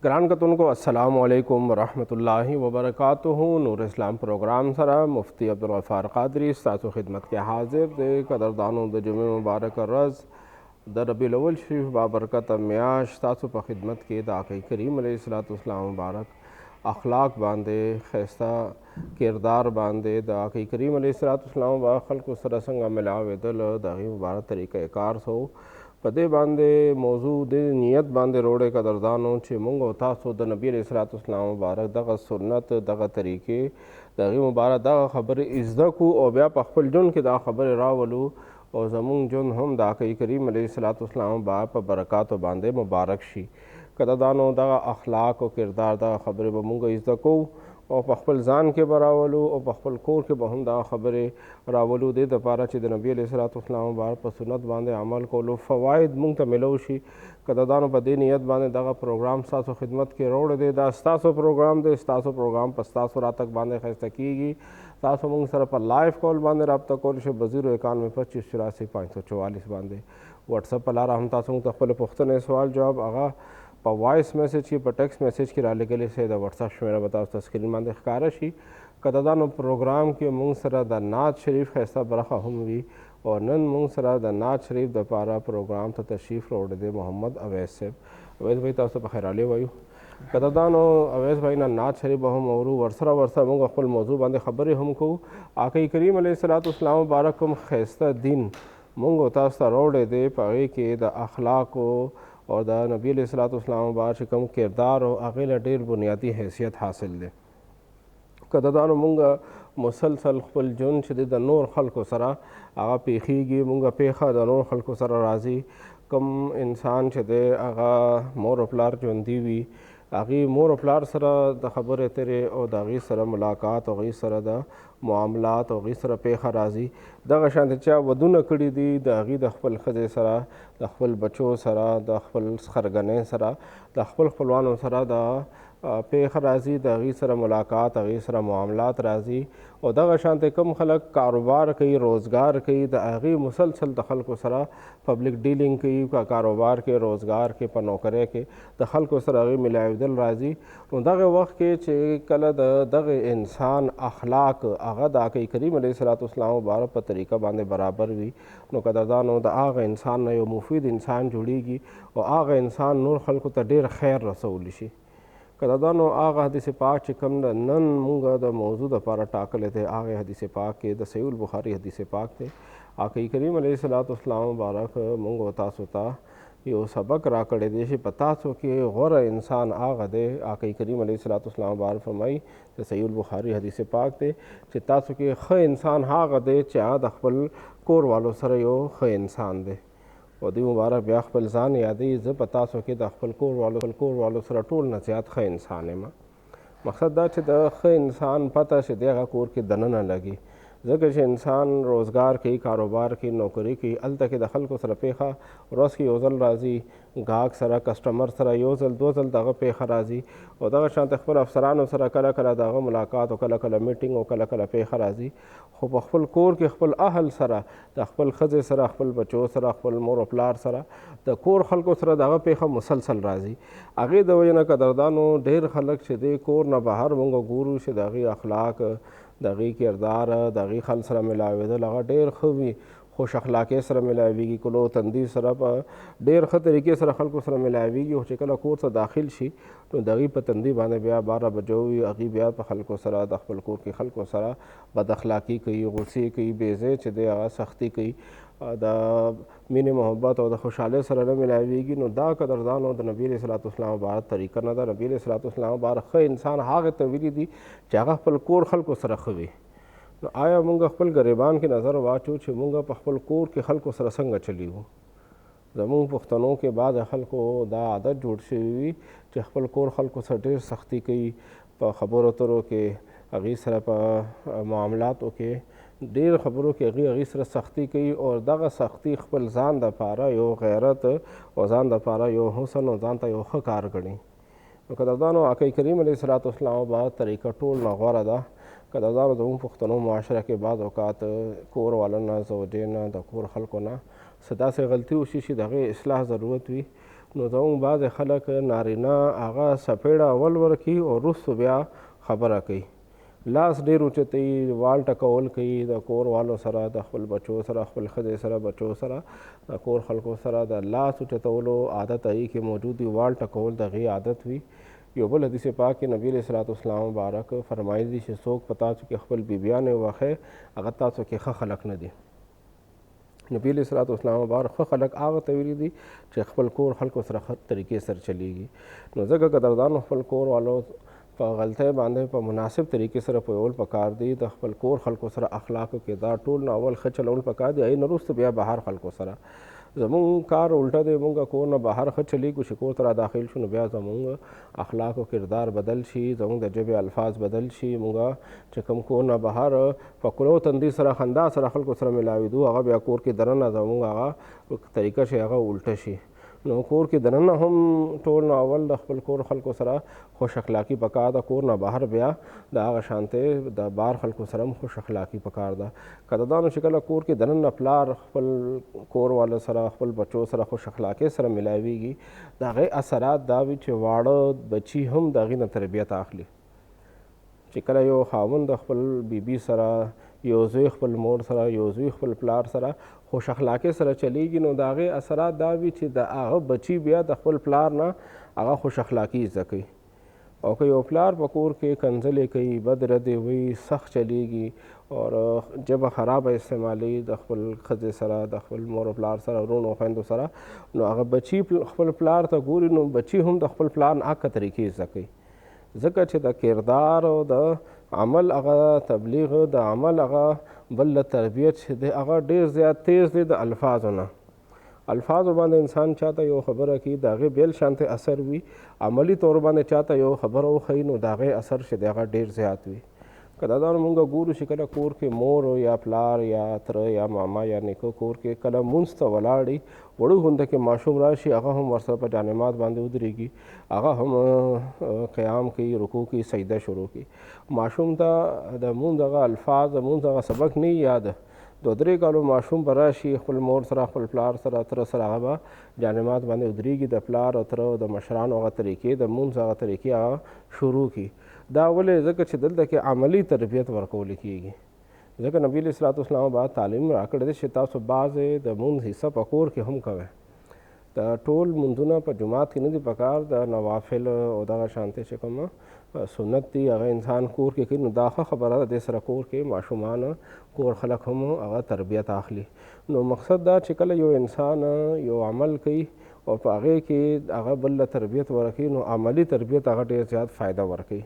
ग्रान कतुनको अस्सलाम वालेकुम वरहमतुल्लाहि वबरकातुहू। नूर इस्लाम प्रोग्राम सरा मुफ्ती अब्दुल गफ्फार क़ादरी सासो खिदमत के हाजिर दे कदरदानों द जुमे मुबारक रज़ द रबीउल अव्वल शरीफ बाबरकत म्याश सासो प खिदमत के द आक़ी करीम अलैहिस्सलाम मुबारक अखलाक बांधे खैस्ता किरदार बांधे द आक़ी करीम अलैहिस्सलाम बा खल्क़ सरा संगा मिलावेदल दगी मुबारक तरीक़ा कार सो पदे बांधे मौजू दे नियत बांधे रोड़े कदरदानों चे मुंग तासो द नबी अलैहिस्सलाम मुबारक दगा सुन्नत दगा तरीके दगी मुबारक दगा खबर इज़्ज़कू और ब्या पखपल जुन के दा खबर रावलू और ज़मुंग जुन हम दा कई करीम अलैहिस्सलाम बा प बरकात बांधे मुबारक शी कदरदानों दगा अखलाक और किरदार दगा खबर बमुंग इज़्ज़कू और पखपल जान के बरावलू और पखपल कोर के बहुम दा खबर रावलू दे द पारा चे द नबी अलैहिस्सलाम बार पर सुन्नत बांधे अमल को लो फ़वाइद मुंग त मिलोशी कदरदानों पर दे नियत बांधे दगा प्रोग्राम सासो खिदमत के रोड दे दा स्तासो प्रोग्राम दे स्तासो प्रोग्राम पर स्तासो रात तक बांधे खैस्ता कीगी तासो मुंग सर पर लाइव कॉल बांधे रब्ता कॉल शे 0912584 बांधे व्हाट्सअप पर ला रहा हम तासो तखपल पुख्तन सवाल जवाब आगा पर वॉइस मैसेज की पर टेक्स्ट मैसेज की राले के लिए से व्हाट्सअप मेरा बताओ तस्क्रीन मांदे ख़ारशी कदरदानों प्रोग्राम के मुंग सरा द नाज शरीफ खैस्ता बरखा हुई और नन मुंग सरा द नाज शरीफ द पारा प्रोग्राम त तशरीफ़ रोड दे मोहम्मद अवैस से अवैस भाई तासो बखैर आले वायु कदरदानों अवैस भाई ना नाज शरीफ हम और वर्सरा वर्सा मुंग अखल मौजू बांधे खबरें हमको आक़ी करीम अलैहिस्सलाम मुबारक खैस्ता दिन मुंग तास्ता रोड दे पागे के द अखलाक और द नबी अलैहिस्सलाम बार कम किरदार और अगेला ढेर बुनियादी हैसियत हासिल दे कदरदानों मुंगा मुसलसल खपल जुन शदीद द नूर खल्को सरा आगा पेखीगी मुंगा पेखा द नूर खल्को सरा राजी कम इंसान शदे आगा मोर अपलार जुन दीवी आगी मोर अपलार सरा द खबर तेरे और दागी सरा मुलाकात और गई सरा द मामलात और गई सरा पेखा राजी द शांत चा वदुन कड़ी दी दागी द खपल खजे सरा द खपल बचो सरा द खपल खरगने सरा द खपल खपलवानों सरा द पेख राज़ी दगी सर मुलाकात अगी सर मामलात राज़ी और दगा शांत कम खलक कारोबार कई रोज़गार कई द अगी मुसलसल दखल को सरा पब्लिक डीलिंग कई का कारोबार के रोज़गार के पनौकरे के दखल को सर अगी मिलावदल राज़ी और दग वक्त के चे कल दग इंसान अखलाक आगा दाकई करीम अलैहिस्सलाम बार पर तरीका बांधे बराबर भी नो कदरदान द आग इंसान न मुफीद इंसान जुड़ेगी और आग इंसान नूर खल्क त ढेर खैर रसौलिशी कदरदानों आगा हदीस पाक चिकम नन मुंगा द मौजूद पारा टाकले थे आगे हदीस पाक के द सहीहुल बुखारी हदीस पाक थे आक़ी करीम अलैहिस्सलाम बारक मुंगो तासुता यो सबक राकड़े देश पतासो के गौर इंसान आगा दे आक़ी करीम अलैहिस्सलाम बार फरमाई द सहीहुल बुखारी हदीस पाक थे चितासो के ख इंसान आगा दे चा दखपल कोर वालो सर यो ख इंसान दे और दी मुबारक ब्या खपल ज़ान यादी ज़ पता सो कि द खपल कोर वालो सरा टोल न ज़्यादा ख इंसान है मकसद दा च द ख इंसान पता से देगा कोर के दन न लगी जगह इंसान रोज़गार की कारोबार की नौकरी की अल तक दखल को सर पेखा रोज़ की योजल राज़ी गाहक सरा कस्टमर सरा योजल दोजल दगा पेखा राज़ी और दगा शांत खपल अफसरान सरा कला कला दगा मुलाकात और कला कला मीटिंग और कला कला पेखा राज़ी खूब खपल कोर के खपल अहल सरा द खपल खजे सरा खपल बचो सरा खपल मोर अपलार सरा द कोर खल को सरा दगा पेखा मुसलसल राज़ी आगे दवजना कदरदानों ढेर खलक शदे कोर न बाहर मुंगा गुरु से दगी अखलाक दगी किरदार दगी खल सरा मिलावेद लगा ढेर खूबी खुश अखलाक़े सर मिलावेगी कुलो तंदी सर पर ढेर ख तरीके सर खल को सर मिलावेगी हो चकला कोर से दाखिल शी तो दगी पर तंदी बांधे ब्या 12 बजोई अगी ब्या पर खल को सरा दखल कोर के खल को सरा बद अखलाक़ी कई गुस्से कई बेजे चदे आ सख्ती कई द मीन मोहब्बत और द खुशहाली सर न मिलावेगी नो दा कदरदान और द नबी अलैहिस्सलाम बार तरीका न दा नबी अलैहिस्सलाम बार ख इंसान हाग तवीली दी जागा पल कोर खल को सर खवी तो आया मुंगा खपल गरीबान की नज़र वाचो छे मुंगा पखपल कोर के खल को सरसंग चली हो जमूँ पुख्तनों के बाद खल को दा आदत जुड़ से हुई चे खपल कोर खल को सर ढेर सख्ती कई प खबर तरो के अगी सर प मामलातों के ढेर खबरों के अगी सर सख्ती कई और दगा सख्ती खपल जान द पारा यो गैरत और जान द पारा यो हुसन और जान ता यो ख कार गणी कदरदानों आक़ी करीम अलैहिस्सलाम बाद तरीका टोल न गौर दा कदरदान दो पुख्तनों माशरा के बाद औकात कोर वालन ज़ोजे न द कोर खल को ना सदा से गलती उसी शी दगे इसलाह ज़रूरत हुई نو زموږ بعضې خلک نارینه هغه څپېړه اول ورکوي او وروستو بیا خبره کوي، لاس ډېر اوچتوي، وال ټکول کوي د کور والو سره، د خپل بچو سره، خپل ښځې سره، بچو سره، د کور خلکو سره د لاس اوچتولو عادت هغې کې موجود وي، وال ټکول د هغې عادت وي. یو بل حدیث پاک کې نبی علیه صلات والسلام مبارک فرمایلی دي چې څوک په تاسو کې خپل بیبیانې وښی هغه تاسو کې ښه خلک نه دي. نبی علیه صلات والسلام مبارک ښه خلک هغه ته ویلي دي چې خپل کور خلکو سره ښه طریقې سره چلیږي. نو ځکه قدردانو خپل کور والو په غلطۍ باندې په مناسب طریقې سره پوهول پکار دي. د خپل کور خلکو سره اخلاقو کې دا ټول نه اول ښه چلول پکار دي، هغې نه وروسته بیا بهر خلکو سره. زمونږ کار الټه دی، مونږ کور نه بهر ښه چلیږو چې کور ته را داخل شو نو بیا زمونږ اخلاقو کردار بدل شي، زمونږ د ژبې الفاظ بدل شي. مونږ چې کوم کور نه بهر په کلو تندي سره خندا سره خلکو سره میلاوېدو، هغه بیا کور کې دننه زمونږ هغه طریقه چې هغه الټه شي. نو کور کې دننه هم ټول نه اول د خپل کور خلکو سره خوش اخلاقي پکار ده، کور نه بهر بیا د هغه شانتې د بار خلکو سره هم خوش اخلاقي پکار ده. که د دانو چې کله کور کې دننه پلار خپل کور والا سره خپل بچو سره خوش اخلاقۍ سره میلاویږي، د هغې اثرات دا وي چې واړه بچي هم د هغې نه تربیت اخلي. چې کله یو خاوند د خپل بیبي سره، یو زوی خپل مور سره، یو زوی خپل پلار سره خوش اخلاقۍ سره چلیږي، نو د هغې اثرات دا وي چې د هغه بچي بیا د خپل پلار نه هغه خوش اخلاقي زده کوي. او که یو پلار په کور کې کنځلې کوي، بد ردې وایي، سخت چلیږي او ژبه خرابه استعمالوي د خپل ښځې سره، د خپل مور و پلار سره، ورونو خویندو سره، نو هغه بچي خپل پلار ته ګوري، نو بچي هم د خپل پلار نه حقه طریقې زده کوي. ځکه چې د کردار او د عمل هغه تبلیغ، د عمل هغه بل تربیت چې دی هغه ډېر زیات تیز دی د الفاظو نه. الفاظو باندې انسان چاته یو خبره کوي، د هغې بېل شانتې اثر وي. عملي طور باندې چاته یو خبره وښیي نو د هغې اثر چې دی هغه ډېر زیات وي. که دا مونږ ګورو چې کله کور کې مور یا پلار یا تره یا ماما یا نیکه کور کې کله مونځ ته ولاړي، وړو غونده کې ماشوم راشي، هغه هم ورسره په جانماز باندې ودرېږي، هغه هم قیام کوي، رکوع کوي، سجده شروع کوي. ماشوم ته د مونځ هغه الفاظ، د مونځ هغه سبق نه یاد. 2-3 کالو ماشوم به راشي، خپل مور سره، خپل پلار سره، تره سره هغه به جانماز باندې ودرېږي، د پلار او تره او د مشرانو هغه طریقې، د مونځ هغه طریقې هغه شروع کړي. دا ولې؟ ځکه چې دلته کې عملي تربیت ورکول کېږي. ځکه نبي علیه صلات والسلام بعد تعلیم راکړی دی چې تاسو بعضې د مونځ حصه په کور کې هم کوئ. د ټول مونځونه په جومات کې نه دي پکار، د نوافل او دغه شانتې چې کومه سنت دي هغه انسان کور کې کوي. نو دا ښه خبره ده، دې سره کور کې ماشومان، کور خلک هم هغه تربیت اخلي. نو مقصد دا چې کله یو انسان یو عمل کوي او په هغې کې هغه بل له تربیت ورکوي، نو عملي تربیت هغه ډېر زیات فایده ورکوي.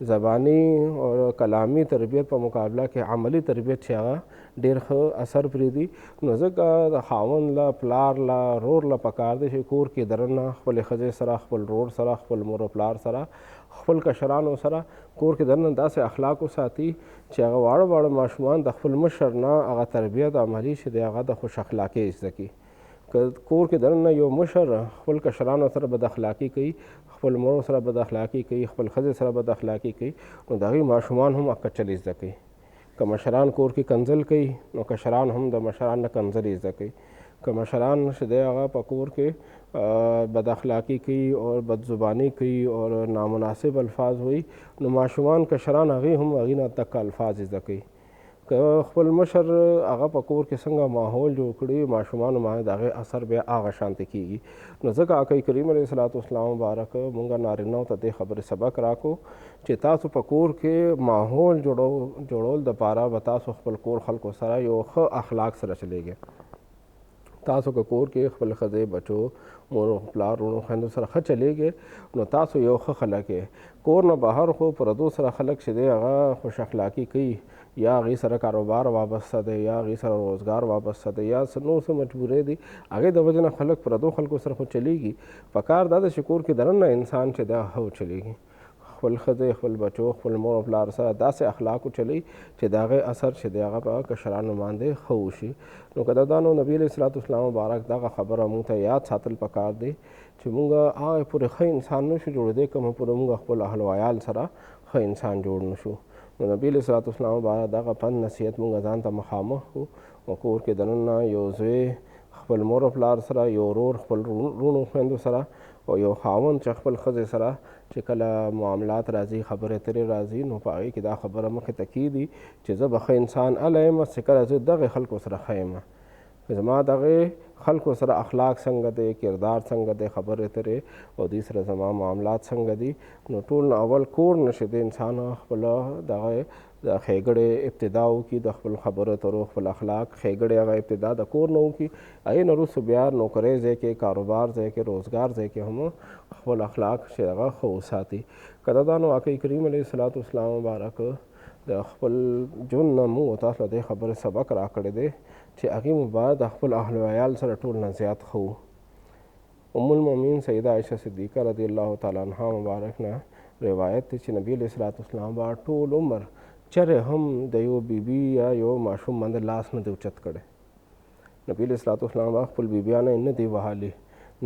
زبانی او کلامی تربیت په مقابله کې عملی تربیت چې هغه ډېر ښه اثر پرېږدي. نو ځکه د خاوند له، پلار له، رور له پکار دی چې کور کې دننه خپلې ښځې سره، خپل رور سره، خپل مور و پلار سره، خپل کشرانو سره کور کې دننه داسې اخلاق وساتي چې هغه واړه واړه ماشومان د خپل مشر نه هغه تربیت عملي چې دی هغه د خوش اخلاقۍ زده کړي. که کور کې دننه یو مشر خپل کشرانو سره بد اخلاقي کوي، خپل مور سره بد اخلاقي کوي، خپل ښځې سره بد اخلاقي کوي، نو د هغوی ماشومان هم حق چلې زده کوي. که مشران کور کې کنځل کوي، نو کشران هم د مشران نه کنځلې زده کوي. که مشران چې دی هغه په کور کې بد اخلاقي کوي او بد زباني کوي او نامناسب الفاظ وایي، نو ماشومان کشران هغې هم هغې نه دقه الفاظ زده کوي. که خپل مشر هغه په کور کې څنګه ماحول جوړ کړي، ماشومانو باندې د هغې اثر بیا هغه شانتې کېږي. نو ځکه آقا کریم علیه صلات والسلام مبارک مونږ نارینهو ته دې خبرې سبق راکړو چې تاسو په کور کې ماحول جوړول دپاره به تاسو خپل کور خلکو سره یو ښه اخلاق سره چلیږئ. تاسو که کور کې خپل ښځې، بچو، مور و پلار، وروڼو خویندو سره ښه چلیږئ، نو تاسو یو ښه خلک یې. کور نه بهر خو پردو سره خلک چې دی هغه خوش اخلاقي کوي، یا هغې سره کاروبار وابسته دی، یا هغې سره روزګار وابسته دی، یا نور څه مجبورۍ دي، هغې د وجې نه خلک پردو خلکو سره خو چلیږي. پکار دا ده چې کور کې دننه انسان چې دی ښه وچلیږي، خپل ښځې، خپل بچو، خپل مور و پلار سره داسې اخلاق وچلوي چې د هغې اثر چې دی هغه په کشرانو باندې ښه وشي. نو که دا نو نبي علیه صلات والسلام مبارک دغه خبره مونږ ته یاد ساتل پکار دی چې مونږ هغې پورې ښه انسان نشو جوړېدی کومه پورې مونږ خپل اهل و عیال سره ښه انسان جوړ نشو. نو نبي علیه صلات والسلام مبارک دغه پند نصیحت مونږ ځان ته مخامخ کړو او کور کې دننه یو زوی خپل مور او پلار سره، یو ورور خپل وروڼو خویندو سره، او یو خاوند چې خپل ښځې سره چې کله معاملات راځي، خبرې اترې راځي، نو په هغې کې دا خبره مخې ته کېږي چې زه به ښه انسان هله یم چې کله زه دغې خلکو سره ښه یم، زما دغې خلکو سره اخلاق څنګه دی، کردار څنګه دی، خبرې اترې او دوی سره زما معاملات څنګه دي. نو ټول نه اول کور نه چې د انسان خپله دغه د ښېګړې ابتدا وکړي، د خپل خبرو اترو خپل اخلاق ښېګړې هغه ابتدا د کور نه وکړي، هغې نه وروسته بیا نوکرۍ ځای کې، کاروبار ځای کې، روزګار ځای کې هم خپل اخلاق چې هغه ښه وساتي. که دا نو آقا کریم علیه الصلاة والسلام مبارک د خپل ژوند نه موږ تاسو له دې خبرې سبق راکړی دی چې هغې مبارک د خپل اهل و عیال سره ټول نه زیات ښه و. ام المؤمنین سیده عایشه صدیقه رضی الله تعالی عنها مبارک نه روایت دی چې نبی علیه الصلاة والسلام به ټول عمر چرې هم د یو بیبي یا یو ماشوم باندې لاس نه دی اوچت کړی. نبی علیه الصلاة والسلام به خپل بیبیانې نه دی وهلي.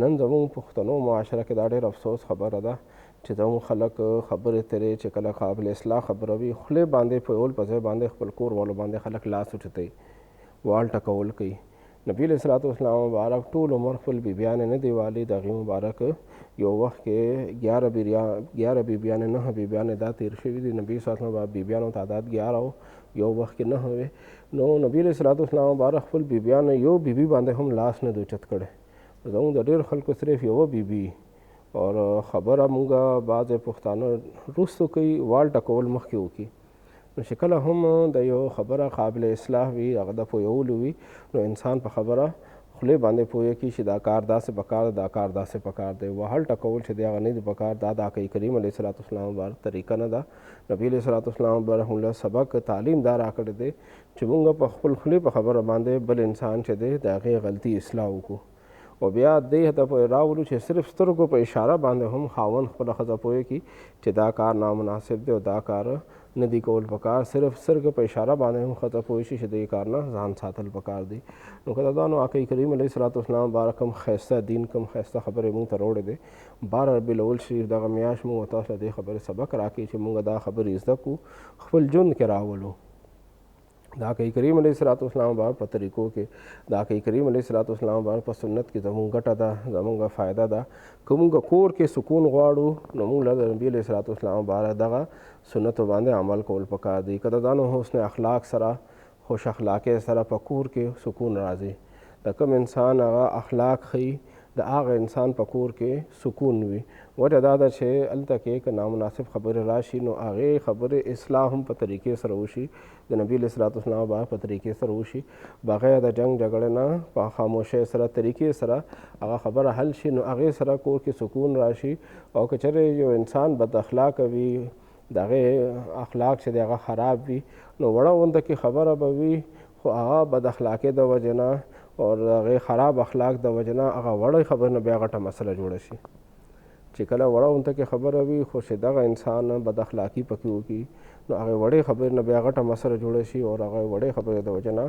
نن زموږ پښتنو معاشره کې دا ډېر افسوس خبره ده چې زموږ خلک خبرې اترې چې کله قابل اصلاح خبره وي، خولې باندې په یول په ځای باندې خپل کور والو باندې خلک لاس اوچتوي، وال ټکول کوي. نبی علیه الصلاة والسلام مبارک ټول عمر خپل بیبیانې نه دی والي. د هغې مبارک یو وخت کې 11 بیبیانې 9 بیبیانې دا تیر شوي دي. نبي صلی الله علیه وسلم بیبیانو تعداد 11 و، یو وخت کې 9 وې. نو نبی علیه الصلاة والسلام مبارک خپل بیبیانو یو بیبي باندې هم لاس نه دی اوچت کړی. زموږ د ډېر خلکو صرف یوه بیبي او خبره مونږ بعضې پښتانه وروستو کوي، وال ټکول مخکې وکړي. نو چې کله هم د یو خبره قابل اصلاح وي، هغه د پویولو وي، نو انسان په خبره خولې باندې پوهه کړي چې دا کار داسې پکار دی، دا کار داسې پکار دی. وهل ټکول چې دی هغه نه دی پکار. دا د آقا کریم علیه الصلاة والسلام مبارک طریقه نه ده. نبي علیه الصلاة والسلام مبارک سبق تعلیم دا راکړی دی چې مونږ په خپل خولې په خبره باندې بل انسان چې دی د هغې غلطي اصلاح وکړو، او بیا دې هدف راولو چې صرف سترګو په اشاره باندې هم خاوند خپله ښځه پوهه کړي چې دا کار نامناسب دی او دا کار نه دی کول پکار. صرف سترګو په اشاره باندې هم ښځه پوه شي چې دې کار نه ځان ساتل پکار دی. نو که دا نو آقا کریم علیه الصلاة والسلام مبارک کوم ښایسته دین، کوم ښایسته خبرې مونږ ته راوړی دی. 12 ربیع الاول شریف دغه میاشت مونږ تاسو له دې خبرې سبق راکړي چې مونږ دا خبرې زده کړو، خپل ژوند کې راولو. د آقا کریم علیه الصلاة والسلام مبارک په طریقو کې، د آقا کریم علیه الصلاة والسلام مبارک په سنت کې زموږ ګټه ده، زموږ فایده ده. که مونږ کور کې سکون غواړو نو مونږ له د نبي علیه الصلاة والسلام مبارک دغه سنتو باندې عمل کول پکار دی. که دا نو حسن اخلاق سره، خوش اخلاقۍ سره په کور کې سکون راځي. د کوم انسان هغه اخلاق ښیي د هغه انسان په کور کې سکون وي. وجه دا ده چې هلته کې که نامناسب خبرې راشي نو هغې خبرې اصلاح هم په طریقې سره وشي، د نبي علیه الصلاة والسلام مبارک په طریقې سره وشي، بغیر د جنګ جګړې نه په خاموشۍ سره طریقې سره هغه خبره حل شي، نو هغې سره کور کې سکون راشي. او که چېرې یو انسان بد اخلاقه وي، د هغې اخلاق چې دی هغه خراب وي، نو وړه غونده کې خبره به وي، خو هغه بد اخلاقۍ د وجې نه او د هغې خراب اخلاق د وجې نه هغه وړی خبرې نه بیا غټه مسله جوړه شي. چې کله وړه غونته کې خبره وي خو چې دغه انسان بد اخلاقي پکې وکړي نو هغې وړې خبرې نه بیا غټه مسله جوړه شي، او هغه وړې خبرې د وجې نه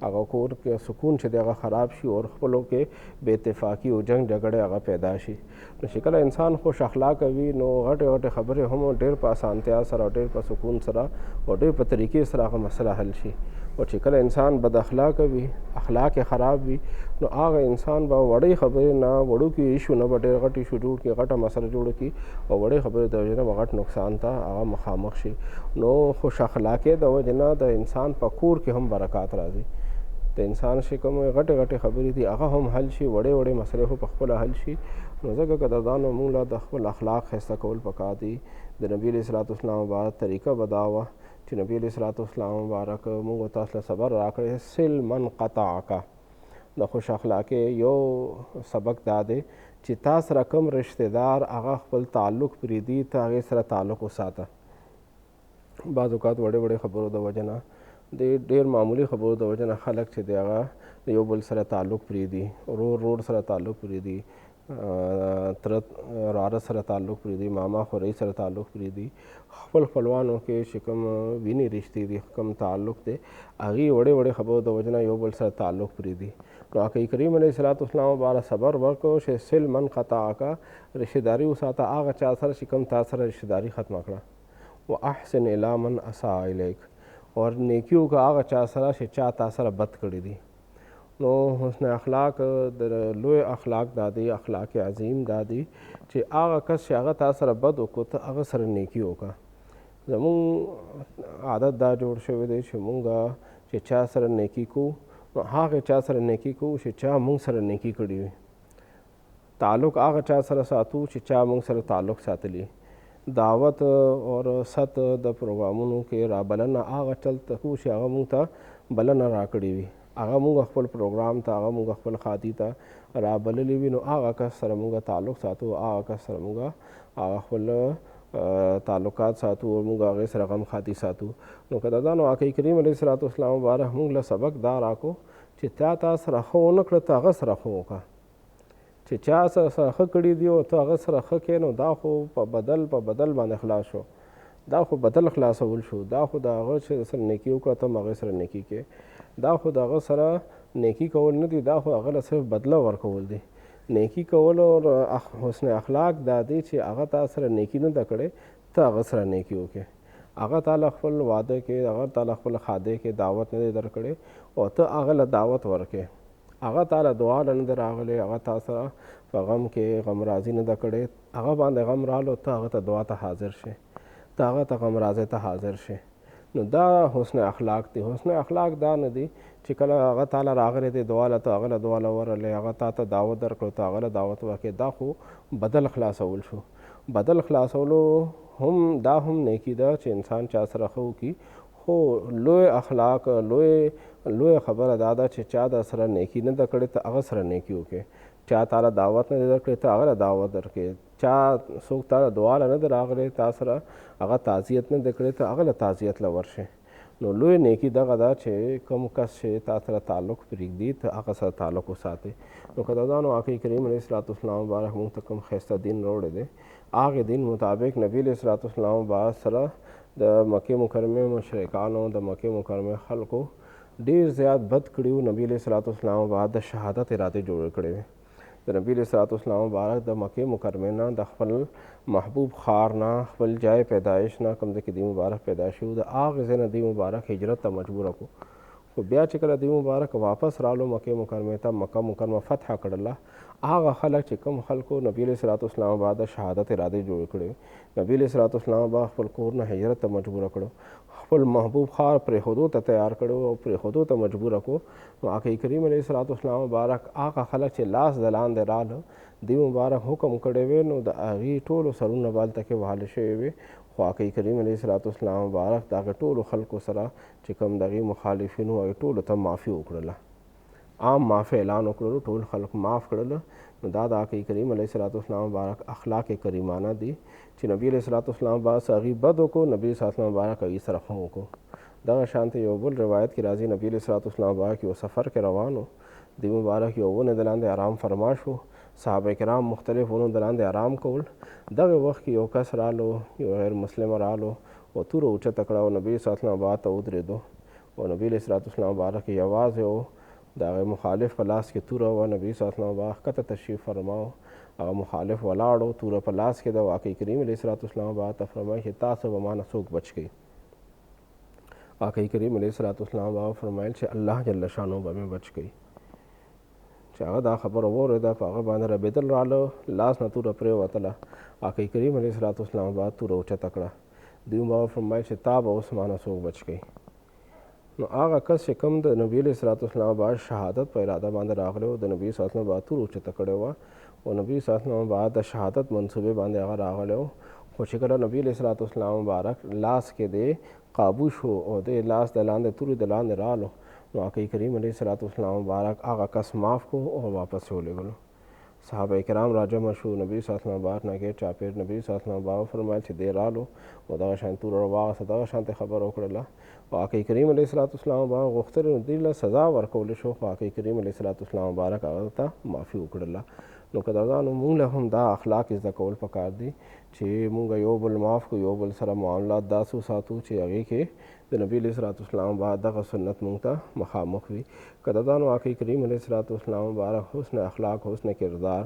هغه کور کې سکون چې دی هغه خراب شي، او خپلو کې بې اتفاقي او جنګ جګړې هغه پیدا شي. نو چې کله انسان خوش اخلاقه وي نو غټې غټې خبرې هم ډېر په اسانتیا سره او ډېر په سکون سره او ډېر په طریقې سره هغه مسله حل شي. او چې کله انسان بد اخلاقه وي، اخلاق خراب وي، نو هغه انسان به وړې خبرې نه، وړوکي ایشو نه به ډېر غټ ایشو جوړ کړي، غټه مسله جوړه کړي، او وړې خبرې د وجې نه به غټ نقصان ته هغه مخامخ شي. نو خوش اخلاقۍ د وجې نه د انسان په کور کې هم برکات راځي. د انسان چې کومې غټې غټې خبرې دي هغه هم حل شي، وړې وړې مسلې خو پخپله حل شي. نو ځکه که دا نو مونږ له د خپل اخلاق ښایسته کول پکار دي. د نبي علیه الصلاة والسلام مبارک طریقه به دا وه چې نبي علیه الصلاة والسلام مبارک مونږ تاسو له صبر راکړی، سل من قطعک. د خوش اخلاقۍ یو سبق دا دی چې تا سره کوم رشته دار هغه خپل تعلق پرېږدي، ته هغې سره تعلق وساته. بعض اوقات وړې وړې خبرو د وجې نه، د ډېر معمولي خبرو د وجې نه خلک چې دی هغه د یو بل سره تعلق پرېږدي، ورور سره تعلق پرېږدي، تره وراره سره تعلق پرېږدي، ماما خورۍ سره تعلق پرېږدي. خپل خپلوانو کې چې کوم وینې رشتې دي، کوم تعلق دی، هغې وړې وړې خبرو د وجې نه یو بل سره تعلق پرېږدي. نو آقا کریم علیه الصلاة والسلام مبارک صبر ورکړو چې سل من قطعک، رشتهداري وساته هغه چا سره چې کوم تا سره رشتهداري ختمه کړه. و احسن الی من اساء الیک، اور نیکي وکړه هغه چا سره چې چا تا سره بد کړي دي. نو حسن اخلاق د لوی اخلاق دا دی، اخلاق عظیم دا دی چې هغه کس چې هغه تا سره بد وکړو ته هغه سره نیکي وکړه. زمونږ عادت دا جوړ شوی دی چې مونږ چې چا سره نیکي کوو نو هغه چا سره نیکي کوو چې چا مونږ سره نیکي کړې وي. تعلق هغه چا سره ساتو چې چا مونږ سره تعلق ساتلی. دعوت اور ست د پروګرامونو کې رابلنه هغه چلته کوو چې هغه مونږ ته بلنه راکړې وي. هغه مونږ خپل پروګرام ته، هغه مونږ خپل خاطي ته رابللی وي، نو هغه کس سره مونږ تعلق ساتو، هغه کس سره مونږ هغه خپل تعلقات ساتو او مونږ هغې سره غم خاطي ساتو. نو که دا نو آقا کریم علیه الصلاة والسلام مبارک مونږ له سبق دا راکو چې تا سره ښه ونه کړه ته هغه سره ښه وکړه. چې چا سره ښه کړي دي او ته هغه سره ښه کړې نو دا خو په بدل باندې خلاص شو، دا خو بدل خلاصول شو. دا خو د هغه چې سره نیکي وکړه ته هم هغې سره نیکي کې، دا خو د هغه سره نیکي کول نه دي، دا خو هغه له صرف بدله ورکول دي. نیکي کول او حسن اخلاق دا دی چې هغه تا سره نیکي نه ده کړې ته هغه سره نیکي وکړې. هغه تعالی خپل واده کې، هغه تعالی خپل خاده کې دعوت نه دی درکړې او ته هغه له دعوت ورکې. هغه تعالی دعا نه ده راغلی، هغه تا سره په غم کې غم رازي نه ده کړې، هغه باندې غم رالو ته هغه ته دعا ته حاضر شې، ته هغه ته غم رازۍ ته حاضر شې. نو دا حسن اخلاق دی. حسن اخلاق دا نه دی چې کله هغه تعالی راغلی دی دعا له ته هغه له دعا له ورغلی، هغه تا ته دعوت درکړو ته هغه له دعوت ورکې. دا خو بدل خلاصول شو. بدل خلاصولو دا هم نیکي ده چې انسان چا سره ښه وکړي، خو لوی اخلاق لوی خبره دا ده چې چا د سره نیکي نه ده کړې ته هغه سره نیکي وکړې. چا تعالی دعوت نه دی درکړې ته هغه له دعوت درکړې. چا څوک تا دعا له نه دی راغلی تا سره هغه تعزیت نه دی کړی ته هغه له تعزیت له ورشې. نو لوی نیکي دغه ده چې کوم کس چې تا سره تعلق پرېږدي ته هغه سره تعلق وساتې. نو قدردانو آقا کریم علیه الصلاة والسلام مبارک مونږ ته کوم ښایسته دین راوړی دی، هغې دین مطابق نبي علیه الصلاة والسلام مبارک سره د مکې مکرمې مشرکانو، د مکې مکرمې خلکو ډېر زیات بد کړي وو. نبي علیه الصلاة والسلام مبارک د شهادت ارادې جوړې کړې وې. د نبي علیه الصلاة والسلام مبارک د مکې مکرمې نه، د خپل محبوب ښار نه، خپل جای پیدایش نه، کوم ځای کې دی مبارک پیدا شوي، د هغې ځای نه دی مبارک هجرت ته مجبوره کړو. خو بیا چې کله دی مبارک واپس رالو مکې مکرمې ته، مکه مکرمه فتح کړله، هغه خلک چې کوم خلکو نبي علیه الصلاة والسلام بعد د شهادت ارادې جوړې کړې، نبي علیه الصلاة والسلام به خپل کور نه هجرت ته مجبوره کړو، خپل محبوب ښار پرېښودو ته تیار کړو او پرېښودو ته مجبوره کړو. نو آقا کریم علیه الصلاة والسلام مبارک هغه خلک چې لاس د لاندې راله دی مبارک حکم کړی وی، نو د هغې ټولو سرونه به هلته کې وهلې شوي وي. خو آقا کریم علیه الصلاة والسلام مبارک د هغې ټولو خلکو سره چې کوم د هغې مخالفین وو هغې ټولو ته معافي وکړله، عام معافي اعلان وکړلو، ټول خلک معاف کړله. نو دا د آقا کریم علیه الصلاة والسلام مبارک اخلاق کریمانه دي چې نبي علیه الصلاة والسلام بعد هغې بد وکړو، نبي علیه الصلاة والسلام مبارک هغې سره ښه وکړو. دغه شانته یو بل روایت کې راځي نبي علیه الصلاة والسلام مبارک یو سفر کې روان و، دی مبارک یو ونې د لاندې آرام فرما شو، صحابه کرام مختلف ونو د لاندې آرام کول. دغه وخت کې یو کس رالو، یو غیر مسلم رالو او توره اوچته کړه او نبي صلی الله علیه وسلم بعد ته ودرېدو او نبي علیه الصلاة والسلام مبارک یوازې و، د هغې مخالف په لاس کې توره وه. نبي صلی الله علیه وسلم مبارک ښکته تشریف فرماو، هغه مخالف ولاړ و، توره په لاس کې ده. آقا کریم علیه الصلاة والسلام مبارک ته فرمایي چې تاسو به ما نه څوک بچ کوي. آقا کریم علیه الصلاة والسلام مبارک فرمایل چې الله جل شانو به مې بچ کوي. چې هغه دا خبره واورېده په هغه باندې ربېدل راله، لاس نه توره پرېوتله. آقا کریم علیه الصلاة والسلام مبارک توره اوچته کړه. دوی مبارک فرمایل چې تا به اوس ما نه څوک بچ کوي. نو هغه کس چې کوم د نبي علیه الصلاة والسلام بعد شهادت په اراده باندې راغلی و، د نبي صلی الله علیه وسلم بعد توره اوچته کړې وه او نبي صلی الله علیه وسلم بعد د شهادت منصوبې باندې هغه راغلی و. خو چې کله نبي علیه الصلاة والسلام مبارک لاس کې دی قابو شو او د لاس د لاندې تورې د لاندې رالو، نو آقا کریم علیه الصلاة والسلام مبارک هغه کس معاف کو او واپس یې ولېږلو. صحابه کرام راجمع شو، نبي صلی الله علیه وسلم مبارک نه ګیر چاپېر نبي صلی الله علیه وسلم مبارک فرمایل چې دی رالو او دغه شان توره راواغسته، دغه شانتې خبره وکړله. او آقا کریم علیه الصلاة والسلام مبارک غوښتل نو دوی له سزا ورکولی شو، خو آقا کریم علیه الصلاة والسلام مبارک هغه ته معافي وکړله. نو قدردانو مونږ له هم دا اخلاق زده کول پکار دي چې مونږ یو بل معاف کړو، یو بل سره معاملات داسې وساتو چې هغې کې د نبي علیه الصلاة والسلام بعد دغه سنت مونږ ته مخامخ وي. قدردانو آقا کریم علیه الصلاة والسلام مبارک حسن اخلاق، حسن کردار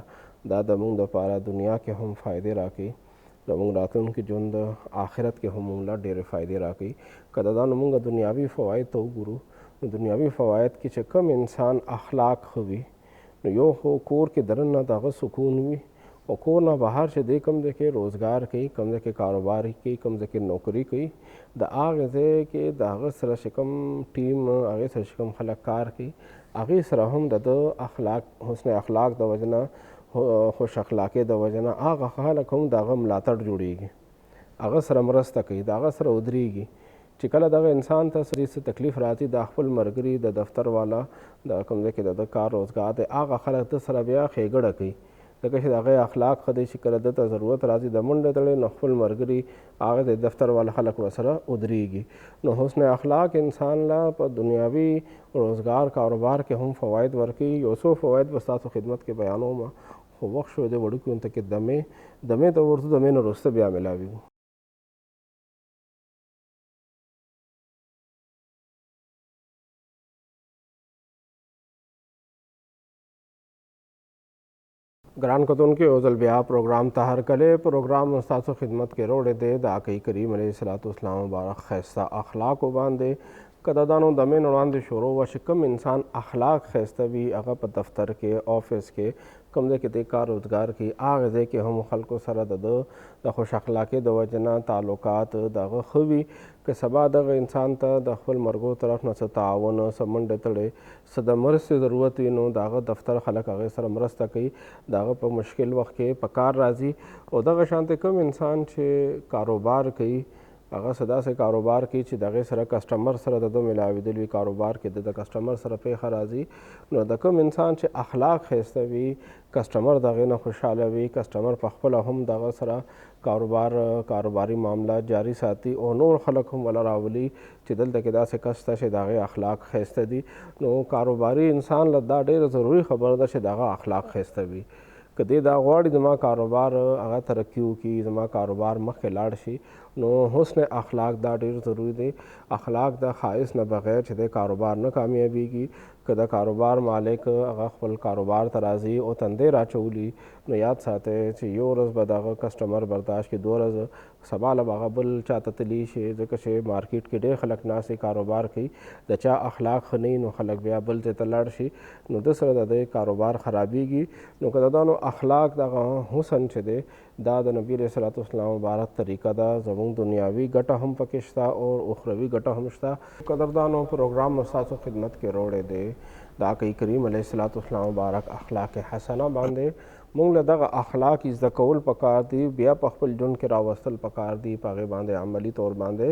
دا د مونږ دپاره دنیا کې هم فایدې راکوي، زموږ راتلونکي ژوند آخرت کې هم مونږ له ډېرې فایدې راکوي. قدردانو مونږ دنیاوي فواید ته وګورو نو دنیاوي فواید کې چې کم انسان اخلاق ښه وي نو یو خو کور کې دننه د هغه سکون وي او کور نه بهر چې دی کوم ځای کې روزګار کوي کوم ځای کې کاروبار کوي کوم ځای کې نوکري کوي د هغې ځای کې د هغه سره چې کوم ټیم هغې سره چې کوم خلک کار کوي هغې سره هم د ده اخلاق حسن اخلاق د وجه نه خوش اخلاقۍ د وجه نه هغه خلک هم د هغه ملاتړ جوړیږي هغه سره مرسته کوي د هغه سره ودرېږي چې کله دغه انسان ته سړي څه تکلیف راځي د خپل ملګري د دفتر والا د کوم ځای کې د ده کار روزګار دی هغه خلک ده سره بیا ښېګړه کوي ځکه چې د هغې اخلاق ښه دی چې کله ده ته ضرورت راځي د منډه تړې نو خپل ملګري هغه د دفتر والا خلک ورسره ودرېږي نو حسن اخلاق انسان له په دنیاوي روزګار کاروبار کې هم فواید ورکوي یو څو فواید به ستاسو خدمت کې بیانوم خو وخت شوی دی وړوکي ته کې دمې ته ورځو دمې نه وروسته بیا میلاویږو ګران کتونکو یو ځل بیا پروګرام ته هرکلی پروګرام ستاسو خدمت کې راوړی دی د آقای کریم علیه السلام مبارک ښایسته اخلاقو باندې قدردانو دمې نه وړاندې شروع وه چې کوم انسان اخلاق ښایسته وي هغه په دفتر کې آفس کې کوم ځای کې دی کار روزګار کوي هغه ځای کې هم خلکو سره د ده د خوش اخلاقۍ د وجې نه تعلقات د هغه ښه وي که سبا دغه انسان ته د خپل مرګو طرف نه څه تعاون څه منډې تړې څه د مرستې ضرورت وي نو د هغه دفتر خلک هغې سره مرسته کوي د هغه په مشکل وخت کې په کار راځي او دغه شانتې کوم انسان چې کاروبار کوي هغه څه داسې کاروبار کوي چې د هغې سره کسټمر سره د ده ملاوېدل وي کاروبار کې د کسټمر سره پیښه راځي نو د کوم انسان چې اخلاق ښایسته وي کسټمر د هغې نه خوشحاله وي کسټمر پخپله هم د هغه سره کاروباري معاملات جاري ساتي او نور خلک هم وله راولي چې دلته کې داسې کس ته چې د هغې اخلاق ښایسته دي نو کاروباري انسان له دا ډېره ضروري خبره ده چې د هغه اخلاق ښایسته وي که دی دا غواړي زما کاروبار هغه ترقي وکړي زما کاروبار مخکې لاړ شي نو حسن اخلاق دا ډېر ضروري دی اخلاق د ښایست نه بغیر چې دی کاروبار نه کامیابیږي که د کاروبار مالک هغه خپل کاروبار ته راځي او تندی راچولي نو یاد ساتئ چې یو ورځ به د هغه کسټمر برداشت کړي دوه ورځې سبا له به هغه بل چا ته تلي شي ځکه چې مارکیټ کې ډېر خلک ناستې کاروبار کوي د چا اخلاق ښه نه نو خلک بیا بل ځای ته لاړ شي نو ده سره د دې کاروبار خرابیږي نو که د دانو اخلاق دغه حسن چې دی دا د نبی علیه السلام مبارک طریقه ده زموږ دنیاوي ګټه هم پکې شته او اخروي ګټه هم شته قدردانو پروګرام ستاسو خدمت کې راوړی دی د آقای کریم علیه السلام مبارک اخلاق حسنه باندې موږ له دغه اخلاق زده کول پکار دي بیا په خپل ژوند کې راوستل پکار دي په هغې باندې عملي طور باندې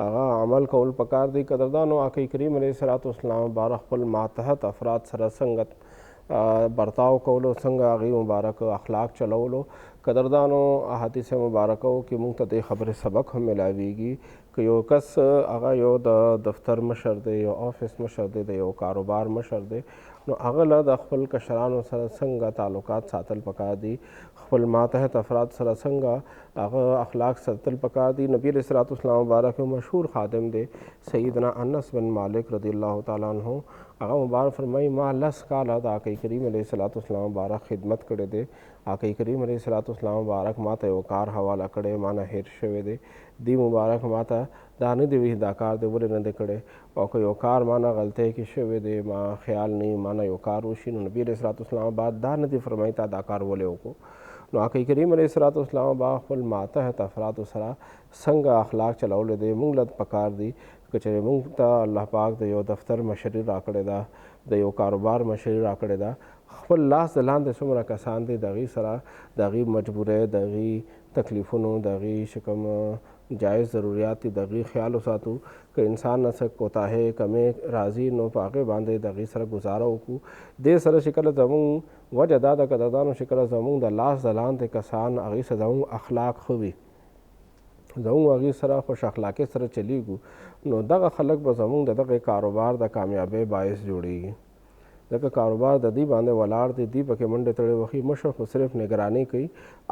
هغه عمل کول پکار دي قدردانو آقای کریم علیه السلام مبارک خپل ماتحت افراد سره څنګه برتاو کولو څنګه هغې مبارک اخلاق چلولو قدردانو احادیث مبارکو کې موږ ته دې خبرې سبق هم میلاویږي که یو کس هغه یو د دفتر مشر دی یو آفس مشر دی د یو کاروبار مشر دی نو هغه له د خپل کشرانو سره څنګه تعلقات ساتل پکار دي خپل ماتحت افراد سره څنګه هغه اخلاق ساتل پکار دي نبی علیه السلام مبارک یو مشهور خادم دی سیدنا انس بن مالک رضی الله تعالی عنہ هغه مبارک فرمایي ما 10 کاله د آقای کریم علیه السلام مبارک خدمت کړی دی آقای کریم علیه السلام مبارک ما ته یو کار حواله کړی ما نه هیر شوی دی دی مبارک ما ته دا نه دی ویلي دا کار دی ولې نه دی کړی او که یو کار ما نه غلطۍ کې شوی دی ما خیال نه ما نه یو کار وشي نو نبي علیه السلام بعد دا نه دی فرمایي تا دا کار ولې وکړو نو آقای کریم علیه السلام با خپل ماتحت افرادو سره څنګه اخلاق چلولی دی موږ له پکار دي که چېرې موږ ته الله پاک د یو دفتر مشري راکړې ده د یو کاروبار مشري راکړې ده خپل لاس د لاندې څومره کسان دي د هغې سره د هغې مجبورۍ د هغې تکلیفونو د هغې چې کوم جایز ضروریات دي د هغې خیال وساتو که انسان نه څه کوتاهۍ کمې راځي نو په هغې باندې د هغې سره ګزاره وکړو دې سره چې کله زموږ وجه دا ده قدردانو چې کله زموږ د لاس د لاندې کسان هغې سره زموږ اخلاق ښه وي زموږ هغې سره خوش اخلاقۍ سره چلیږو نو دغه خلک به زموږ د دغې کاروبار د کامیابۍ باعث جوړیږي ځکه کاروبار د دې باندې ولاړ دی دوی پکې منډې تړې وهي مشر خو صرف نګراني کوي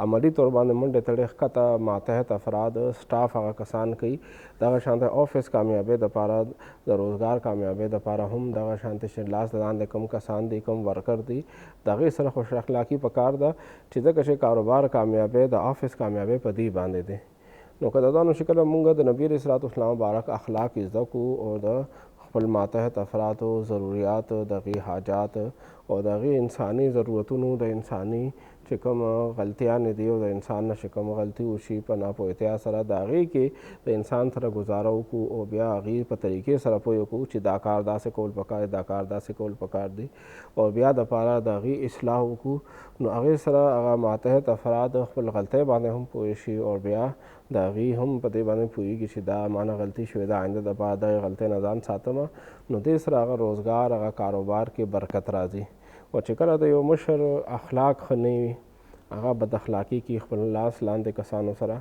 عملي طور باندې منډې تړې ښکته ماتحت افراد سټاف هغه کسان کوي دغه شانته آفس کامیابۍ دپاره د روزګار کامیابۍ دپاره هم دغه شانته چې لاس د لاندې کم کسان دي کم ورکر دي د هغې سره خوش اخلاقي پکار ده چې ځکه چې کاروبار کامیابۍ د آفس کامیابۍ په دې باندې دی نو قدردانو چې کله مونږ د نبي علیه السلام مبارک اخلاق زده کړو او د خپل ماتحت افرادو ضروریات دغې حاجات او دغې انساني ضرورتونو د انساني چې کوم غلطیانې دي او د انسان نه چې کوم غلطي وشي په ناپوهتیا سره د هغې کې د انسان سره ګزاره وکړو او بیا هغې په طریقې سره پوه وکړو چې دا کار داسې کول پکار دی، دا کار داسې کول پکار دی او بیا دپاره د هغې اصلاح وکړو. نو هغې سره هغه ماتحت افراد خپل غلطۍ باندې هم پوه شي او بیا د هغې هم په دې باندې پوهېږي چې دا مانه غلطي شوې ده، آینده دپاره دغې غلطۍ نه ځان ساتمه. نو دې سره هغه روزګار هغه کاروبار کې برکت راځي. او چې کله د یو مشر اخلاق ښه نه وي، هغه بد اخلاقي کې خپل لاس لاندې کسانو سره،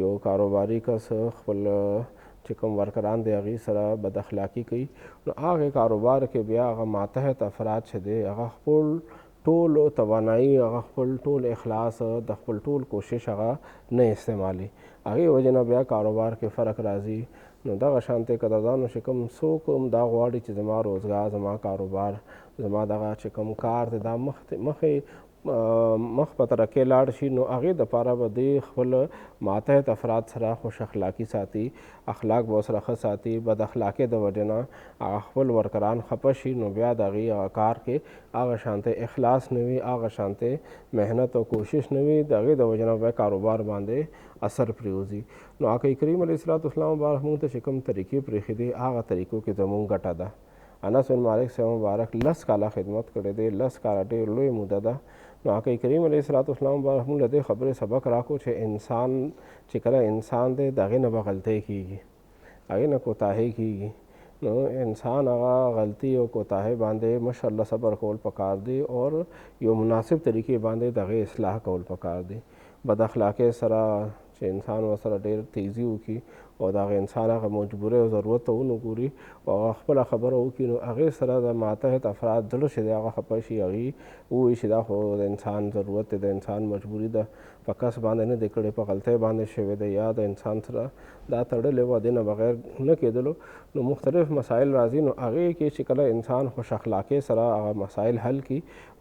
یو کاروباري کس خپل چې کوم ورکران دی هغې سره بد اخلاقي کوي، نو هغې کاروبار کې بیا هغه ماتحت افراد چې دی هغه خپل ټول توانایي، هغه خپل ټول اخلاص، د خپل ټول کوشش هغه نه استعمالي. هغې وجې نه بیا کاروبار کې فرق راځي. نو دغه شانتې قدردانو چې کوم څوک هم دا غواړي چې زما روزګار، زما کاروبار، زما دغه چې کوم کار دی دا مخ په ترقۍ لاړ شي، نو هغې دپاره به دې خپل ماتحت افراد سره خوش اخلاقي ساتي، اخلاق به ورسره ښه ساتي. بد اخلاقۍ د وجې نه هغه خپل ورکران خفه شي، نو بیا د هغې هغه کار کې هغه شانتې اخلاص نه وي، هغه شانتې محنت او کوشش نه وي، د هغې د وجې نه بیا کاروبار باندې اثر پرېوځي. نو آقا کریم علیه السلام مبارک موږ ته چې کوم طریقې پرېښې دي هغه طریقو کې زموږ ګټه ده. انس بن مالک صاحب مبارک 10 کاله خدمت کړی دی، 10 کاله ډېر لوی موده ده. نو آقا کریم علیه السلام مبارک موږ له دې خبرې سبق راکړو چې انسان چې کله انسان دی د هغې نه به غلطۍ کېږي، هغې نه کوتاهۍ کېږي. نو انسان هغه غلطي او کوتاهۍ باندې ماشاءالله صبر کول پکار دی او یو مناسب طریقې باندې د هغې اصلاح کول پکار دی. بد اخلاقۍ سره چې انسان ورسره ډېر تیزي وکړي او د هغه انسان هغه مجبورۍ او ضرورت ته ونه ګوري او هغه خپله خبره وکړي، نو هغې سره د ماتحت افراد زړه چې دی هغه خفه شي، هغې ووایي چې دا خو د انسان ضرورت دی، د انسان مجبوري ده، په کس باندې نه دی کړی، په غلطۍ باندې شوی دی، یا د انسان سره دا تړلی وه، دې نه بغیر نه کېدلو. نو مختلف مسایل راځي. نو هغې کې چې کله انسان خوش اخلاقۍ سره هغه مسایل حل کړي،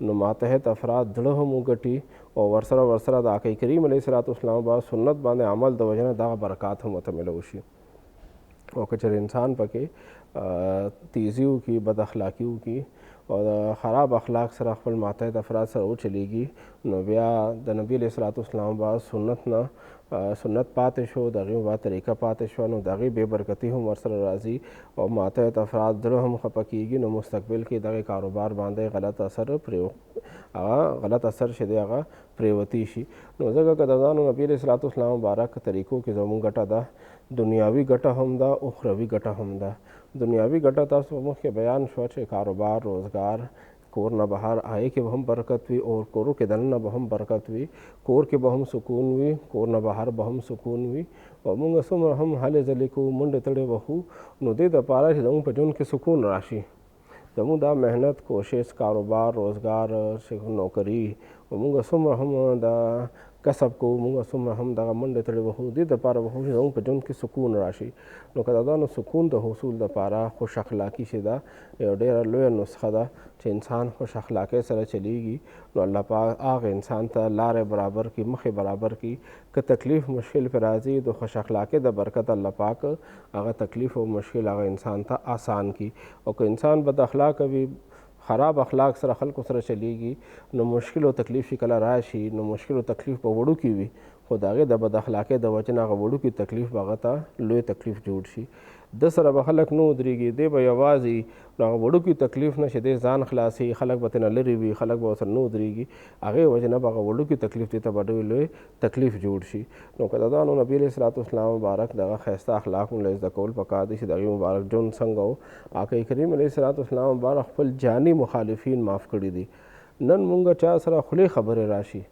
نو ماتحت افراد زړه هم وګټي او ورسره د آقا کریم علیه السلام با سنت باندې عمل د وجه نه دغه برکات هم ورته میلاو شي. او که چېرې انسان پکې تیزي وکړي، بد اخلاقي وکړي او د خراب اخلاق سره خپل ماتحت افراد سره وچلیږي، نو بیا د نبي علیه السلام با سنت نه سنت پاتې شو، د هغې با طریقه پاتې شوه، نو د هغې بې برکتي هم ورسره راځي او ماتحت افراد زړه هم خفه کېږي. نو مستقبل کې دغې کاروبار باندې غلط اثر چې دی هغه پرېوتی شي. نو ځکه قدردانو نبي علیه السلام مبارک طریقو کې زموږ ګټه ده، دنیاوي ګټه هم ده، اخروي ګټه هم ده. دنیاوي ګټه تاسو مخکې بیان شوه چې کاروبار، روزګار، کور نه بهر هغې کې به هم برکت وي او کورو کې دننه به هم برکت وي، کور کې به هم سکون وي، کور نه بهر به هم سکون وي او موږ څومره هم هلې ځلې کوو، منډې تړې وهو، نو دې دپاره چې زموږ په ژوند کې سکون راشي، زموږ دا محنت، کوشش، کاروبار، روزګار، نوکري او موږ څومره هم د کسب کوو، موږ څومره هم دغه منډې تړې وهو، دې دپاره وهو چې زموږ په ژوند کې سکون راشي. نو قدردانو سکون د حصول دپاره خوش اخلاقي چې ده یو ډېره لویه نسخه ده چې انسان خوش اخلاقۍ سره چلیږي، نو الله پاک هغه انسان ته لارې برابر کړي، مخې برابر کړي. که تکلیف مشکل پرې راځي، د خوش اخلاقۍ د برکت الله پاک هغه تکلیف او مشکل هغه انسان ته آسان کړي. او که انسان بد اخلاقه وي، خراب اخلاق سره خلکو سره چلیږي، نو مشکل او تکلیف چې کله راشي، نو مشکل او تکلیف په وړوکي وي، خو د هغې د بد اخلاقۍ د وجې نه هغه وړوکي تکلیف به هغه ته لوی تکلیف جوړ شي. د سره به خلک نه ودرېږي، دی به یوازې نو هغه وړوکي تکلیف نه چې دی ځان خلاصي، خلک به ترېنه لرې وي، خلک به ورسره نه ودرېږي، هغې وجې نه به هغه وړوکي تکلیف دې ته به ډېر لوی تکلیف جوړ شي. نو قدردانو نبي علیه السلام مبارک دغه ښایسته اخلاق موږ له زده کول پکار دي چې د هغې مبارک ژوند څنګه و. آقا کریم علیه السلام مبارک خپل جاني مخالفین معاف کړي دي. نن موږ چا سره خولې خبرې راشي،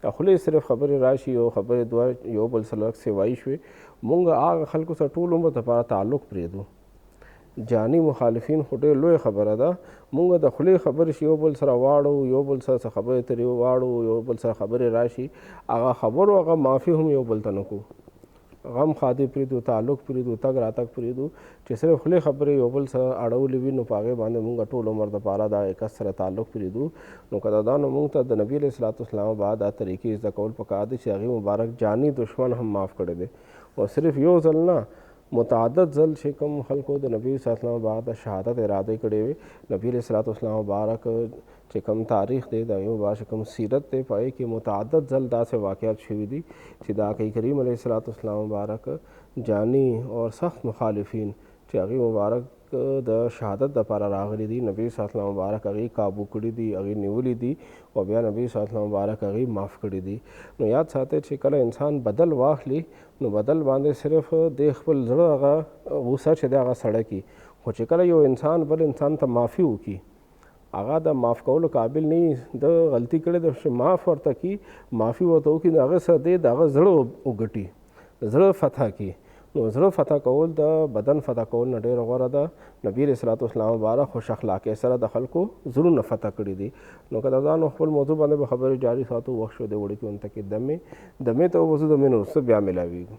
خولې صرف خبرې راشي او خبرې دوه یو بل سره سیوایي شوې، موږ هغه خلکو سره ټول عمر دپاره تعلق پرېږدو. جاني مخالفین خو ډېر لویه خبره ده، موږ د خولې خبرې چې یو بل سره واړو، یو بل سره څه خبرې ترې واړو، یو بل سره خبرې راشي، هغه خبرو هغه معافي هم یو بل ته نه کوو، غم خادي پرېږدو، تعلق پرېږدو، تګ راتګ پرېږدو، چې صرف خولې خبرې یو بل سره اړولې وي، نو په هغې باندې موږ ټول عمر دپاره د هغې کس سره تعلق پرېږدو. نو قدردانو موږ ته د نبي علیه السلام بعد دا طریقې زده کول پکار دي چې هغې مبارک جاني دشمن هم معاف کړی دی. او صرف یو ځل نه، متعدد ځل چې کوم خلکو د نبی صلی الله علیه وسلم بعد شهادت اراده کړې وي، نبی علیه الصلاۃ والسلام مبارک چې کوم تاریخ دی د یو مبارک کوم سیرت دی پای کې متعدد ځل داسې واقعات شوي دي چې د آقا کریم علیه الصلاۃ والسلام مبارک جانی اور سخت مخالفین چې هغې مبارک د شهادت دپاره راغلي دي، نبی صلی الله علیه وسلم مبارک هغې کابو کړي دي، هغې نیولي دي او بیا نبی صلی الله علیه وسلم مبارک هغې معاف کړي دي. نو یاد ساتئ چې کله انسان بدل واخلي نو بدل باندې صرف د خپل زړه هغه غوسه چې دی هغه سړه کي، خو چې کله یو انسان بل انسان ته معافي وکړي هغه د معاف کولو قابل نه وي، د غلطي کړې ده چې معاف ورته کړي، معافي ورته وکړي، نو هغه سره دی د هغه زړه وګټي، زړه فتح کړي. نو زړه فتح کول د بدن فتح کول نه ډېره غوره ده. نبي علیه الصلاۃ والسلام مبارک خوش اخلاقۍ سره د خلکو زړونه فتح کړي دي. نو قدردانو خپل موضوع باندې به خبرې جاري ساتو. وخت شو دی وړکي اون ته کې دمې ته ووځو، دمې نه وروسته بیا میلاویږو.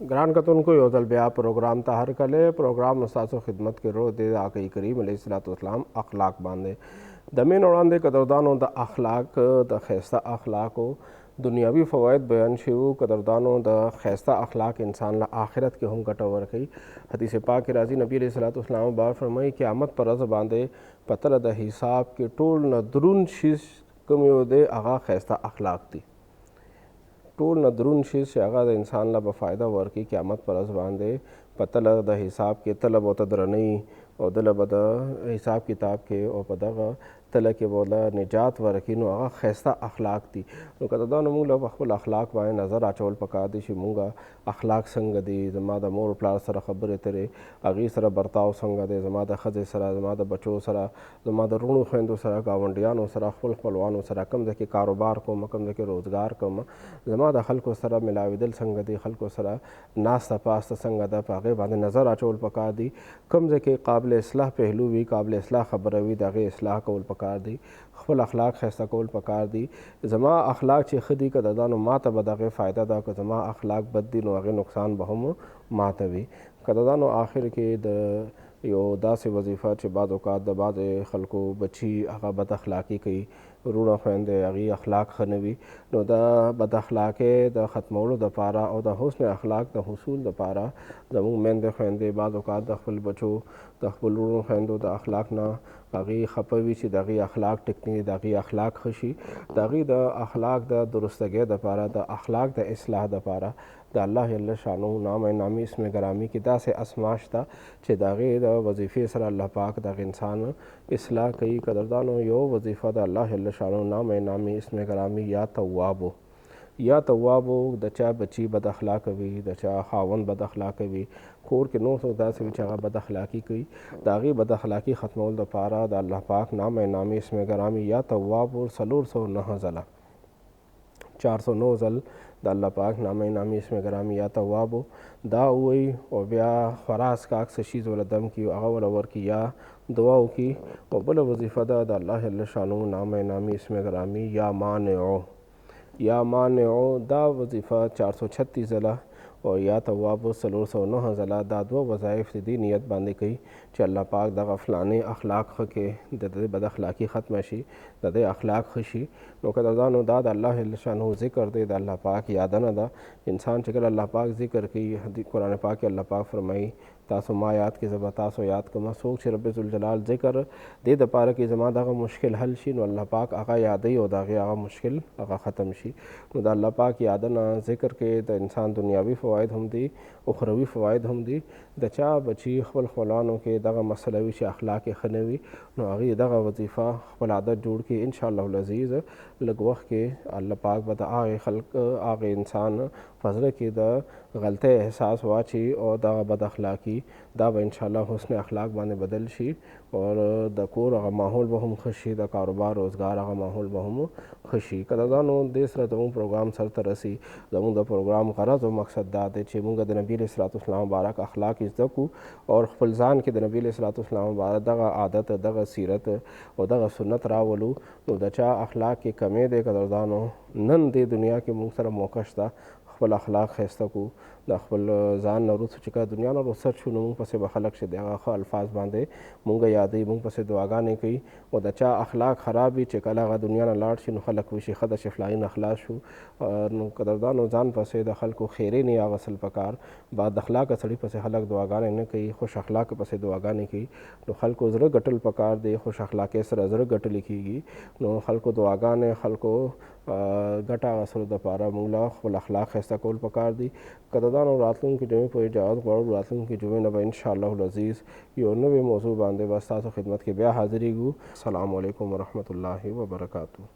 ګران کتونکو یو ځل بیا پروګرام ته هرکلی. پروګرام ستاسو خدمت کې رو دی د آقا کریم علیه الصلاۃ والسلام اخلاق باندې. دمې نه وړاندې قدردانو د اخلاق د ښایسته اخلاقو دنیاوي فواید بیان شوي. قدردانو د ښایسته اخلاق انسان له آخرت کې هم ګټه ورکوي. حدیث پاک کې راځي نبي علیه الصلاۃ والسلام بار فرمایي قیامت پر ورځ باندې په تله د حساب کې ټول نه دروند شیز کوم یو دی هغه ښایسته اخلاق دي. ټول نه دروند شیز چې هغه د انسان له به فایده ورکوي قیامت پر ورځ باندې په تله د حساب کې تله به ورته درنوي او دله به د حساب کتاب کې او په دغه تله کې به له نجات ورکوي. نو هغه ښایسته اخلاق دي. نو قدردانو موږ له په خپل اخلاق باندې نظر اچول پکار دي چې موږ اخلاق څنګه دي، زما د مور پلار سره خبرې اترې هغې سره برتاو څنګه دی، زما د ښځې سره، زما د بچو سره، زما د وروڼو خویندو سره، ګاونډیانو سره، خپل خپلوانو سره کوم ځای کې کاروبار کوم، کوم ځای کې روزګار کوم، زما د خلکو سره ملاوېدل څنګه دي، خلکو سره ناسته پاسته څنګه ده، په هغې باندې نظر اچول پکار دي. کوم ځای کې قابل اصلاح پهلو وي، قابل اصلاح خبره وي، د هغې اصلاح کول پکار دي. خپل اخلاق ښایسته کول پکار دي. زما اخلاق چې ښه دي قدردانو ما ته به د هغې فایده ده، که زما اخلاق بد دي نو هغې نقصان به هم ما ته وي. قدردانو آخر کې د یو داسې وظیفه چې بعض اوقات د بعضې خلکو بچي هغه بد اخلاقي کوي، وروڼه خویندې هغې اخلاق ښه نه وي، نو د بد اخلاقۍ د ختمولو دپاره او د حسن اخلاق د حصول دپاره زموږ میندې خویندې بعض اوقات د خپل بچو د خپل وروڼو خویندو د اخلاق نه هغې خفه وي چې د هغې اخلاق ټیک نه دي، د هغې اخلاق ښه شي. د هغې د اخلاق د درستګۍ دپاره، د اخلاق د اصلاح دپاره د الله جل شانه نام نامي اسم ګرامی کې داسې اسما شته چې د هغې د وظیفې سره الله پاک دغه انسان اصلاح کوي. قدردانو یو وظیفه د الله جل شانه نام نامي اسم ګرامی یا توابو یا توابو د چا بچي بد اخلاقه وي، د چا خاوند بد اخلاقه وي، کور کې نور څوک داسې وي چې هغه بد اخلاقي کوي، د هغې بد اخلاقي ختمول دپاره د الله پاک نام نامي اسم ګرامی یا توابو 409 ځله 409 ځل د الله پاک نام نامي اسم ګرامی یا توابو دا ووایي او بیا خراس کاک څه شیز وله دم کي هغه وله ورکي یا دعا وکړي. او بله وظیفه ده د الله جل شانه نام نامي اسم ګرامی یا مانعو دا وظیفه 436 ځله او یا توابو 409 ځله دا دوه وظایف د دې نیت باندې کوي چې الله پاک دغه فلانې اخلاق ښه کړي، د دې بد اخلاقي ختمه شي، د دې اخلاق ښه شي. نو قدردانو دا د الله جل شانه ذکر دی، د الله پاک یادنه ده. انسان چې کله الله پاک ذکر کوي، قرآن پاک کې الله پاک فرمایي تاسو ما یاد کې زه به تاسو یاد کوم. څوک چې رب ذوالجلال ذکر دې دپاره کې زما دغه مشکل حل شي نو الله پاک هغه یادوي او د هغې هغه مشکل هغه ختم شي. نو د الله پاک یادنه ذکر کې د انسان دنیاوي فواید هم دي، اخروي فواید هم دي. د چا بچي خپل خپلوانو کې دغه مسله وي چې اخلاق یې ښه نه وي نو هغې دغه وظیفه خپل عادت جوړ کړي. انشاءالله العزیز لږ وخت کې الله پاک به د هغې خلق هغې انسان په زړه کې د غلطۍ احساس واچي او دغه بد اخلاقي دا به انشاءالله حسن اخلاق باندې بدل شي او د کور هغه ماحول به هم ښه شي، د کاروبار روزګار هغه ماحول به هم ښه شي. قدردانو دې سره زموږ پروګرام سرته رسي. زموږ د پروګرام غرض او مقصد دا دی چې موږ د نبي علیه الصلاۃ والسلام مبارک اخلاق زده کړو او خپل ځان کې د نبي علیه الصلاۃ والسلام مبارک دغه عادت، دغه سیرت او دغه سنت راولو. نو د چا اخلاق کې کمی دی قدردانو نن دې دنیا کې موږ سره موقع شته خپل اخلاق ښایسته کړو، د خپل ځان نه وروسته چې کله دنیا نه رخصت شو نو موږ پسې به خلک چې د هغه ښه الفاظ باندې مونږ یادوي، مونږ پسې دعاګانې کوي. او د چا اخلاق خراب وي چې کله هغه دنیا نه لاړ شي نو خلک وایي چې ښه ده چې فلاني نه خلاص شو. نو قدردانو ځان پسې د خلکو خیرې نه اغوستل پکار. بد اخلاقه سړي پسې خلک دعاګانې نه کوي، خوش اخلاقه پسې دعاګانې کوي. نو خلکو زړه ګټل پکار دی، خوش اخلاقۍ سره زړه ګټلی کېږي. نو خلکو دعاګانې، خلکو ګټه اخیستلو دپاره موږ له خپل اخلاق ښایسته کول پکار دي. قدردانو راتلونکي جمعې په اجازت غواړو، راتلونکي جمعې نه به انشاءالله العزیز یو نوې موضوع باندې به ستاسو خدمت کې بیا حاضرېږو. السلام علیکم ورحمة الله وبرکاتو.